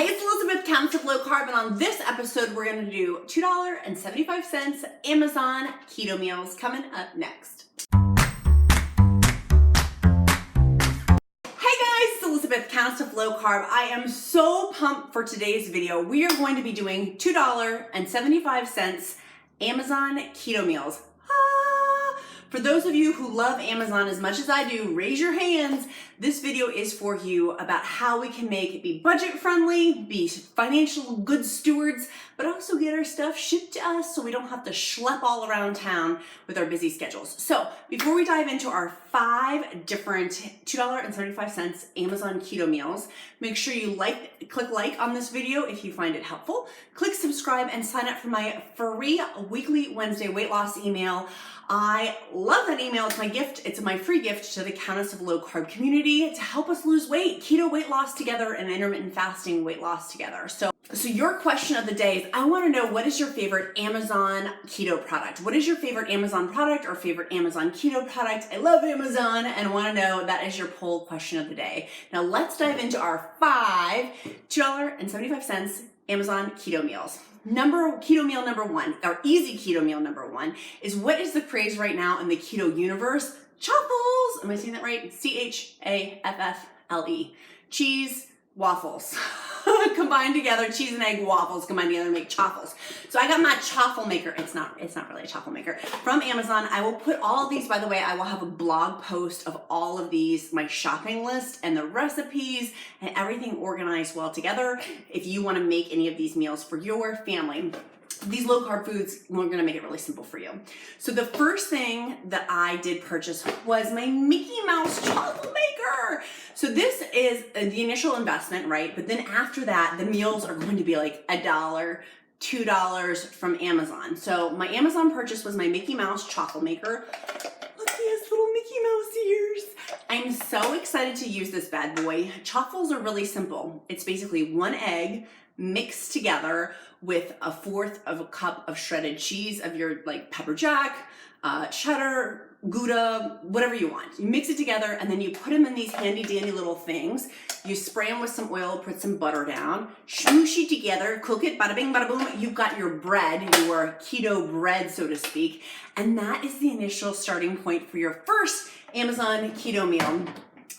Hey, it's Elizabeth, Countess of Low Carb, and on this episode, we're going to do $2.75 Amazon keto meals coming up next. Hey guys, it's Elizabeth, Countess of Low Carb. I am so pumped for today's video. We are going to be doing $2.75 Amazon keto meals. For those of you who love Amazon as much as I do, raise your hands. This video is for you about how we can be budget friendly, be financial good stewards, but also get our stuff shipped to us so we don't have to schlep all around town with our busy schedules. So before we dive into our 5 different $2.75 Amazon keto meals, make sure you click like on this video if you find it helpful. Click subscribe and sign up for my free weekly Wednesday weight loss email. I love that email. It's my gift. It's my free gift to the Countess of Low Carb community to help us lose weight, keto weight loss together, and intermittent fasting weight loss together. So your question of the day is, I want to know, what is your favorite Amazon keto product? What is your favorite Amazon product or favorite Amazon keto product? I love Amazon and want to know. That is your poll question of the day. Now let's dive into our 5 $2.75 Amazon keto meals. Keto meal number 1, or easy keto meal number 1, is what is the craze right now in the keto universe? Chaffles. Am I saying that right? CHAFFLE. Cheese waffles. Combined together, cheese and egg waffles combined together to make chaffles. So I got my chaffle maker. It's not really a chaffle maker, from Amazon. I will put all of these, by the way, I will have a blog post of all of these, my shopping list and the recipes and everything organized well together if you want to make any of these meals for your family. These low carb foods, we're going to make it really simple for you. So the first thing that I did purchase was my Mickey Mouse chaffle maker. So this is the initial investment, right? But then after that, the meals are going to be like $1, $2 from Amazon. So my Amazon purchase was my Mickey Mouse chaffle maker. Look, he has little Mickey Mouse ears. I'm so excited to use this bad boy. Chaffles are really simple. It's basically 1 egg mixed together with 1/4 of a cup of shredded cheese of your pepper jack, cheddar, Gouda, whatever you want. You mix it together and then you put them in these handy dandy little things. You spray them with some oil, put some butter down, smoosh it together, cook it, bada bing, bada boom. You've got your bread, your keto bread, so to speak. And that is the initial starting point for your first Amazon keto meal.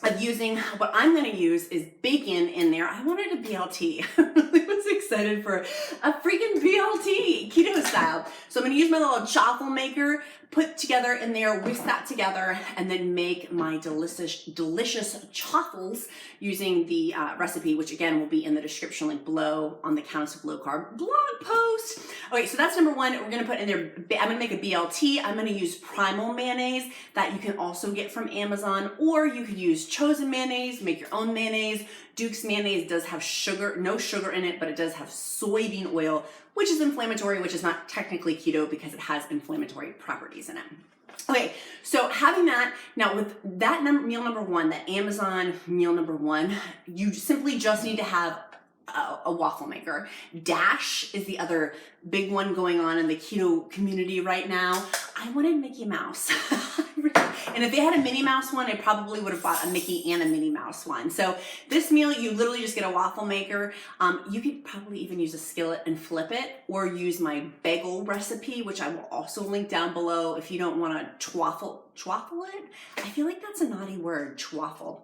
Of using, what I'm going to use is bacon in there. I wanted a BLT. I really was excited for a freaking BLT, keto style. So I'm going to use my little chaffle maker, put together in there, whisk that together, and then make my delicious chaffles using the recipe, which again will be in the description link below on the Countess of Low Carb blog post. Okay, so that's number 1. We're going to put in there, I'm going to make a BLT. I'm going to use Primal mayonnaise that you can also get from Amazon, or you could use Chosen mayonnaise, make your own mayonnaise. Duke's mayonnaise does have sugar, no sugar in it, but it does have soybean oil, which is inflammatory, which is not technically keto because it has inflammatory properties in it. Okay, so having that, now with that meal number 1, that Amazon meal number 1, you simply just need to have a waffle maker. Dash is the other big one going on in the keto community right now. I wanted Mickey Mouse. And if they had a Minnie Mouse one, I probably would have bought a Mickey and a Minnie Mouse one. So this meal, you literally just get a waffle maker. You could probably even use a skillet and flip it, or use my bagel recipe, which I will also link down below if you don't want to twaffle it. I feel like that's a naughty word, twaffle.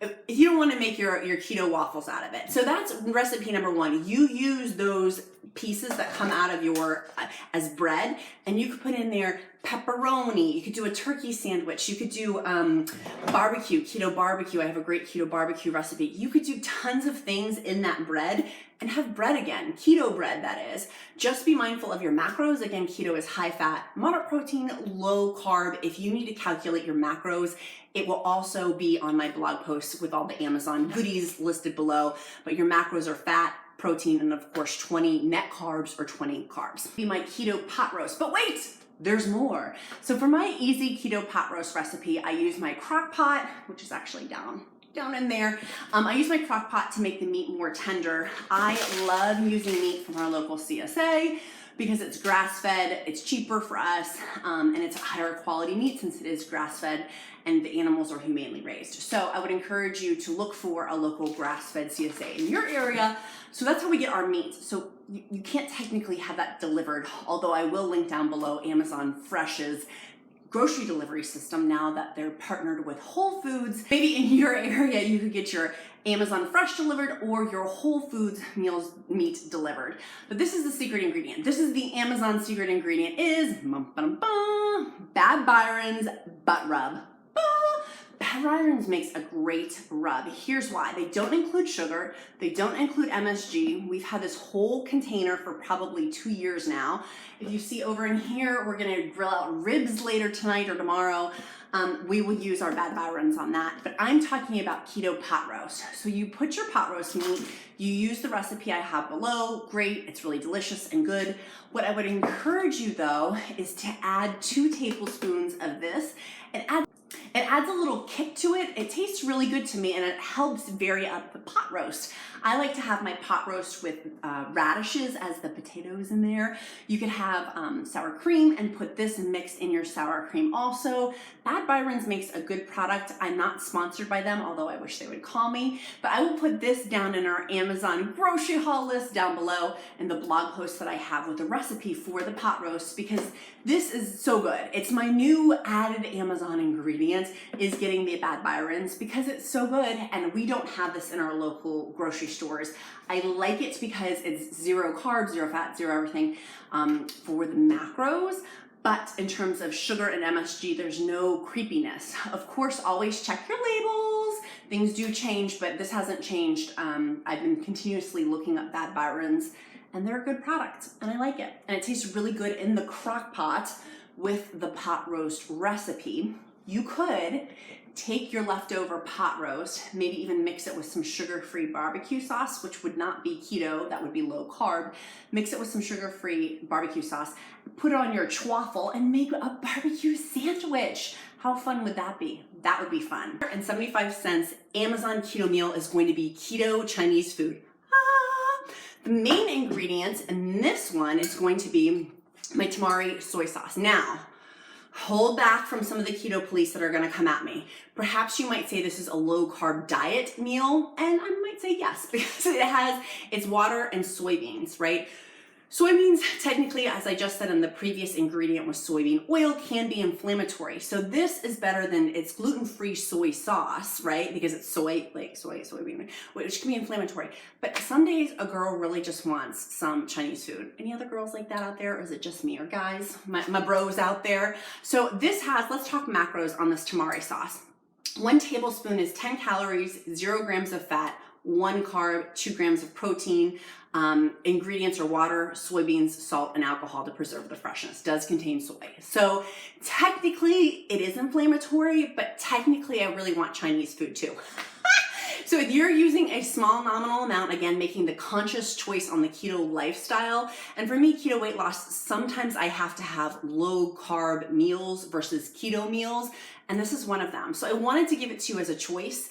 If you don't want to make your keto waffles out of it. So that's recipe number 1. You use those pieces that come out of your, as bread, and you could put in there pepperoni. You could do a turkey sandwich. You could do barbecue, keto barbecue. I have a great keto barbecue recipe. You could do tons of things in that bread and have bread again, keto bread that is. Just be mindful of your macros. Again, keto is high fat, moderate protein, low carb. If you need to calculate your macros, it will also be on my blog post with all the Amazon goodies listed below, but your macros are fat, protein, and of course 20 net carbs or 20 carbs. Be my keto pot roast, but wait, there's more. So for my easy keto pot roast recipe, I use my crock pot, which is actually down in there. I use my crock pot to make the meat more tender. I love using meat from our local CSA because it's grass-fed, it's cheaper for us, and it's a higher quality meat since it is grass-fed and the animals are humanely raised. So I would encourage you to look for a local grass-fed CSA in your area So that's how we get our meat. So you can't technically have that delivered, although I will link down below Amazon Fresh's grocery delivery system now that they're partnered with Whole Foods. Maybe in your area you could get your Amazon Fresh delivered or your Whole Foods meat delivered. But this is the secret ingredient. This is the Amazon secret ingredient is Bad Byron's butt rub. Bad Byron's makes a great rub. Here's why. They don't include sugar. They don't include MSG. We've had this whole container for probably 2 years now. If you see over in here, we're gonna grill out ribs later tonight or tomorrow. We will use our Bad Byron's on that, but I'm talking about Keto Pot Roast. So you put your pot roast meat, you use the recipe I have below, great, it's really delicious and good. What I would encourage you though is to add 2 tablespoons of this. It adds a little kick to it. It tastes really good to me and it helps vary up the pot roast. I like to have my pot roast with radishes as the potatoes in there. You could have sour cream and put this mixed in your sour cream also. Bad Byron's makes a good product. I'm not sponsored by them, although I wish they would call me. But I will put this down in our Amazon grocery haul list down below in the blog post that I have with the recipe for the pot roast because this is so good. It's my new added Amazon ingredient is getting the Bad Byron's because it's so good and we don't have this in our local grocery stores. I like it because it's 0 carbs, 0 fat, 0 everything for the macros. But in terms of sugar and MSG, there's no creepiness. Of course, always check your labels. Things do change, but this hasn't changed. I've been continuously looking up Bad Byron's and they're a good product and I like it. And it tastes really good in the crock pot with the pot roast recipe. You could take your leftover pot roast, maybe even mix it with some sugar-free barbecue sauce, which would not be keto, that would be low carb. Mix it with some sugar-free barbecue sauce, put it on your chaffle and make a barbecue sandwich. How fun would that be? That would be fun. And 75 cents, Amazon Keto Meal is going to be keto Chinese food. The main ingredient in this one is going to be my tamari soy sauce. Now, hold back from some of the keto police that are gonna come at me. Perhaps you might say this is a low carb diet meal, and I might say yes, because it's water and soybeans, right? Soybeans, technically, as I just said in the previous ingredient was soybean oil, can be inflammatory. So this is better than its gluten-free soy sauce, right? Because it's soybean, which can be inflammatory. But some days a girl really just wants some Chinese food. Any other girls like that out there? Or is it just me or guys? My bros out there. So this has, let's talk macros on this tamari sauce. 1 tablespoon is 10 calories, 0 grams of fat, 1 carb, 2 grams of protein. Ingredients are water, soybeans, salt, and alcohol to preserve the freshness. Does contain soy. So technically it is inflammatory, but technically I really want Chinese food too. So if you're using a small nominal amount, again, making the conscious choice on the keto lifestyle, and for me, keto weight loss, sometimes I have to have low carb meals versus keto meals, and this is one of them. So I wanted to give it to you as a choice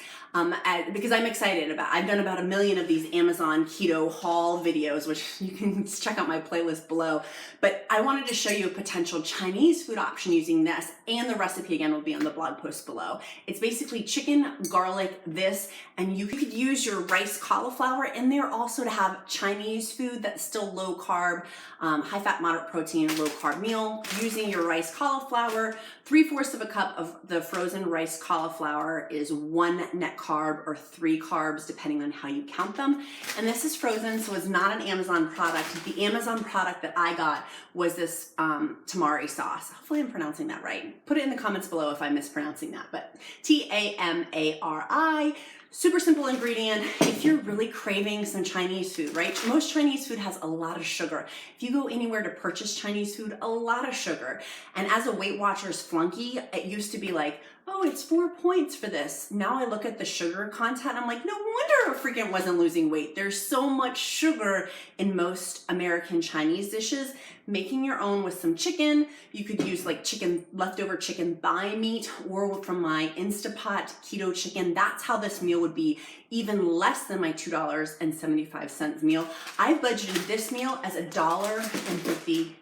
because I'm excited about it. I've done about 1 million of these Amazon keto haul videos, which you can check out my playlist below. But I wanted to show you a potential Chinese food option using this, and the recipe again will be on the blog post below. It's basically chicken, garlic, this, and you could use your rice cauliflower in there also to have Chinese food that's still low carb, high fat, moderate protein, low carb meal. Using your rice cauliflower, 3/4 of a cup of the frozen rice cauliflower is 1 net carb or 3 carbs, depending on how you count them. And this is frozen, so it's not an Amazon product. The Amazon product that I got was this tamari sauce. Hopefully I'm pronouncing that right. Put it in the comments below if I'm mispronouncing that, but Tamari. Super simple ingredient. If you're really craving some Chinese food, right? Most Chinese food has a lot of sugar. If you go anywhere to purchase Chinese food, a lot of sugar. And as a Weight Watchers flunky, it used to be like, oh, it's 4 points for this. Now I look at the sugar content, I'm like, no wonder I freaking wasn't losing weight. There's so much sugar in most American Chinese dishes. Making your own with some chicken. You could use like leftover chicken thigh meat, or from my Instapot keto chicken. That's how this meal would be even less than my $2.75 meal. I budgeted this meal as $1.50.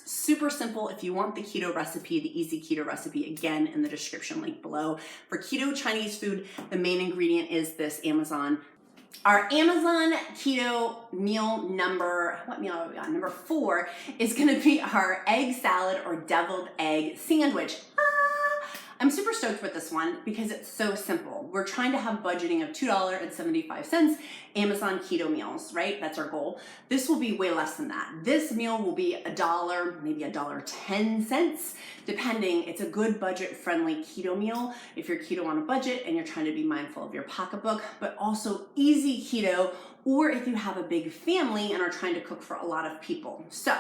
Super simple. If you want the keto recipe, the easy keto recipe, again in the description link below. For keto Chinese food, the main ingredient is this Amazon Our Amazon keto meal number, what meal are we on? Number 4 is gonna be our egg salad or deviled egg sandwich. I'm super stoked with this one because it's so simple. We're trying to have budgeting of $2.75 Amazon keto meals, right? That's our goal. This will be way less than that. This meal will be $1, maybe $1.10, depending. It's a good budget-friendly keto meal if you're keto on a budget and you're trying to be mindful of your pocketbook, but also easy keto, or if you have a big family and are trying to cook for a lot of people. So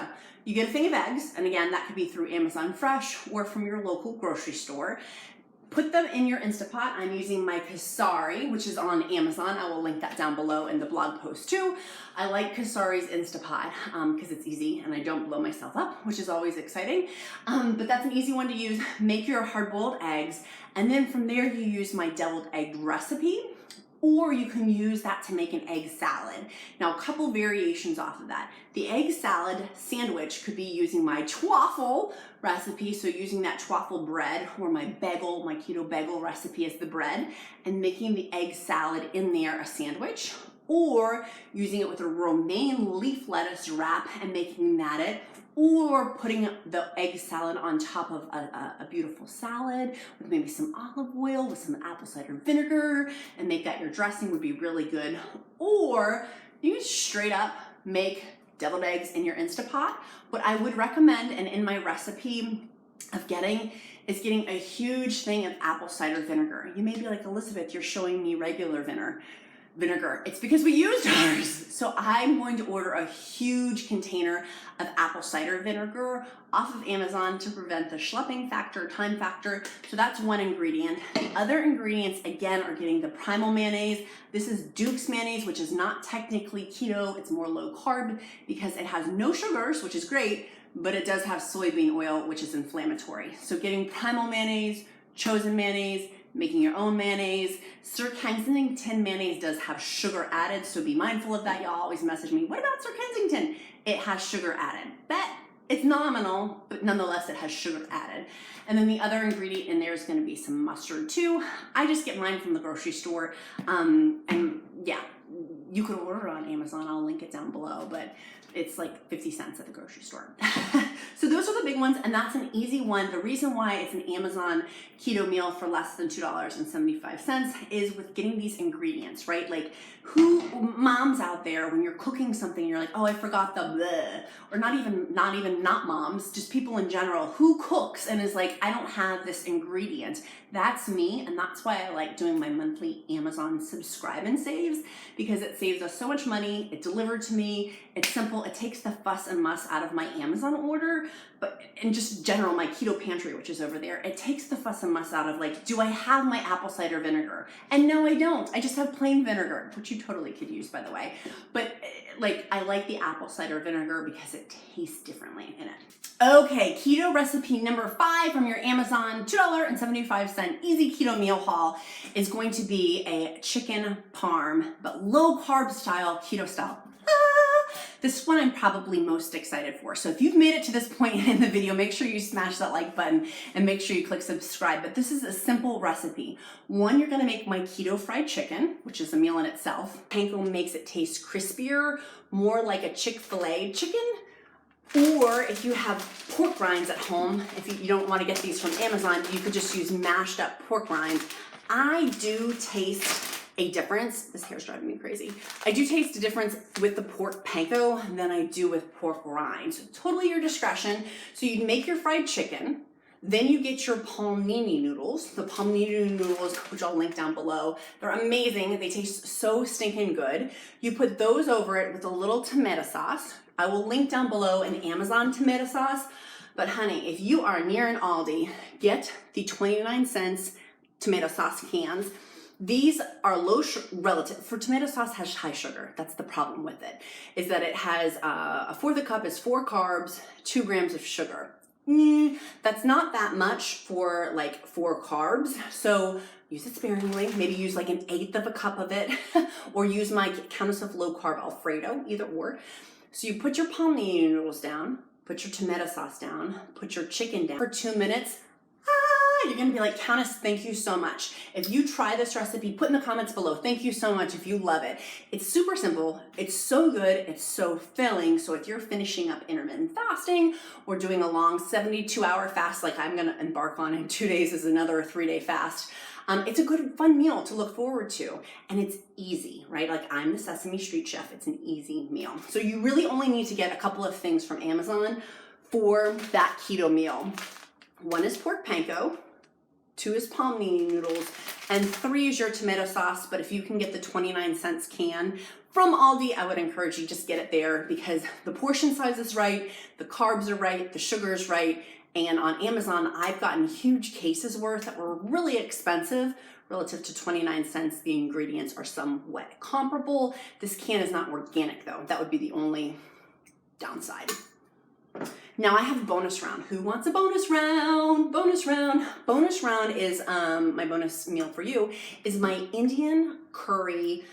you get a thing of eggs, and again, that could be through Amazon Fresh or from your local grocery store. Put them in your Instapot. I'm using my Kasari, which is on Amazon. I will link that down below in the blog post too. I like Kasari's Instapot because it's easy and I don't blow myself up, which is always exciting. But that's an easy one to use. Make your hard-boiled eggs, and then from there you use my deviled egg recipe, or you can use that to make an egg salad. Now, a couple variations off of that. The egg salad sandwich could be using my twaffle recipe, so using that twaffle bread, or my bagel, my keto bagel recipe as the bread, and making the egg salad in there a sandwich, or using it with a romaine leaf lettuce wrap and making that it, or putting the egg salad on top of a beautiful salad with maybe some olive oil with some apple cider vinegar and make that your dressing would be really good. Or you can straight up make deviled eggs in your Instapot. What I would recommend, and in my recipe of getting a huge thing of apple cider vinegar. You may be like, Elizabeth, you're showing me regular vinegar. It's because we used ours. So I'm going to order a huge container of apple cider vinegar off of Amazon to prevent the schlepping factor, time factor. So that's one ingredient. The other ingredients, again, are getting the Primal mayonnaise. This is Duke's mayonnaise, which is not technically keto. It's more low carb because it has no sugars, which is great, but it does have soybean oil, which is inflammatory. So getting Primal mayonnaise, Chosen mayonnaise, making your own mayonnaise. Sir Kensington mayonnaise does have sugar added, so be mindful of that. Y'all always message me, what about Sir Kensington? It has sugar added. It's nominal, but nonetheless it has sugar added. And then the other ingredient in there is gonna be some mustard too. I just get mine from the grocery store. And yeah, you could order it on Amazon. I'll link it down below, but it's like 50 cents at the grocery store. So those are the big ones, and that's an easy one. The reason why it's an Amazon keto meal for less than $2.75 is with getting these ingredients, right? Like, moms out there, when you're cooking something, you're like, oh, I forgot the bleh. Or not moms, just people in general, who cooks and is like, I don't have this ingredient. That's me, and that's why I like doing my monthly Amazon subscribe and saves, because it saves us so much money. It delivered to me. It's simple. It takes the fuss and muss out of my Amazon order, but in just general, my keto pantry, which is over there, it takes the fuss and muss out of like, do I have my apple cider vinegar? And no, I don't. I just have plain vinegar, which you totally could use, by the way. But like, I like the apple cider vinegar because it tastes differently in it. Okay, keto recipe number 5 from your Amazon $2.75 easy keto meal haul is going to be a chicken parm, but low carb style, keto style. This one I'm probably most excited for. So if you've made it to this point in the video, make sure you smash that like button and make sure you click subscribe. But this is a simple recipe. One, you're gonna make my keto fried chicken, which is a meal in itself. Panko makes it taste crispier, more like a Chick-fil-A chicken. Or if you have pork rinds at home, if you don't want to get these from Amazon, you could just use mashed up pork rinds. I do taste a difference. This hair's driving me crazy. I do taste a difference with the pork panko than I do with pork rinds. Totally your discretion. So you make your fried chicken, then you get your palmini noodles. The palmini noodles, which I'll link down below, they're amazing. They taste so stinking good. You put those over it with a little tomato sauce. I will link down below an Amazon tomato sauce. But honey, if you are near an Aldi, get the 29-cent tomato sauce cans. These are low relative, for tomato sauce has high sugar. That's the problem with it, is that it has, a fourth of a cup is 4 carbs, 2 grams of sugar. That's not that much for like 4 carbs. So use it sparingly, maybe use like 1/8 of a cup of it, or use my Countess of low carb Alfredo, either or. So you put your palmini noodles down, put your tomato sauce down, put your chicken down for 2 minutes. You're gonna be like, Countess, thank you so much. If you try this recipe, put in the comments below. Thank you so much if you love it. It's super simple. It's so good. It's so filling. So if you're finishing up intermittent fasting or doing a long 72-hour fast like I'm gonna embark on in 2 days is another 3-day fast, it's a good, fun meal to look forward to. And it's easy, right? Like I'm the Sesame Street chef. It's an easy meal. So you really only need to get a couple of things from Amazon for that keto meal. 1 is pork panko, 2 is palmini noodles, and 3 is your tomato sauce. But if you can get the 29-cent can from Aldi, I would encourage you just get it there because the portion size is right, the carbs are right, the sugar is right. And on Amazon, I've gotten huge cases worth that were really expensive relative to 29 cents. The ingredients are somewhat comparable. This can is not organic though. That would be the only downside. Now I have a bonus round. Who wants a bonus round? Bonus round. Bonus round is my bonus meal for you is my Indian curry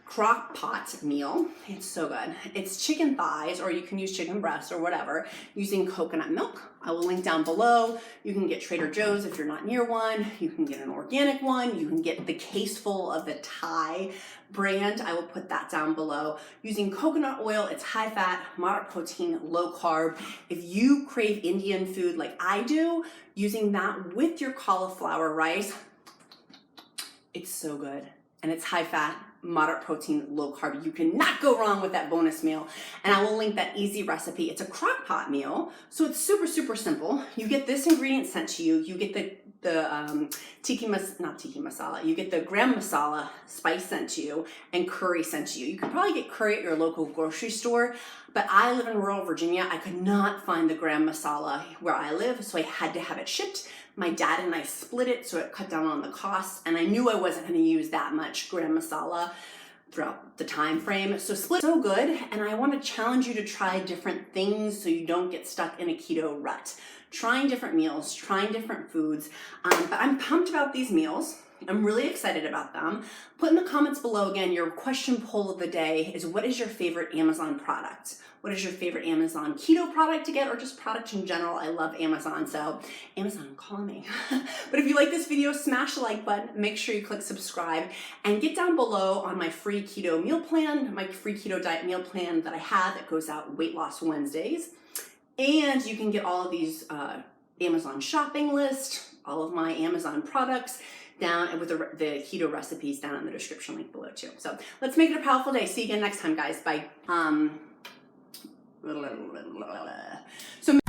crock pot meal. It's so good. It's chicken thighs, or you can use chicken breasts or whatever, using coconut milk. I will link down below. You can get Trader Joe's if you're not near one. You can get an organic one. You can get the case full of the Thai brand. I will put that down below. Using coconut oil, it's high fat, moderate protein, low carb. If you crave Indian food like I do, using that with your cauliflower rice, it's so good. And it's high fat, moderate protein, low carb. You cannot go wrong with that bonus meal. And I will link that easy recipe. It's a crock pot meal, so it's super, super simple. You get this ingredient sent to you. You get the not tiki masala. You get the gram masala spice sent to you and curry sent to you. You can probably get curry at your local grocery store, but I live in rural Virginia. I could not find the gram masala where I live, so I had to have it shipped. My dad and I split it, so it cut down on the cost, and I knew I wasn't going to use that much gram masala throughout the time frame. So split so good, and I want to challenge you to try different things so you don't get stuck in a keto rut. Trying different meals, trying different foods, but I'm pumped about these meals. I'm really excited about them. Put in the comments below again, your question poll of the day is, what is your favorite Amazon product? What is your favorite Amazon keto product to get, or just product in general? I love Amazon, so Amazon, call me. But if you like this video, smash the like button, make sure you click subscribe, and get down below on my free keto meal plan, my free keto diet meal plan that I have that goes out Weight Loss Wednesdays. And you can get all of these Amazon shopping list, all of my Amazon products down with the keto recipes down in the description link below too. So let's make it a powerful day. See you again next time, guys. Bye. So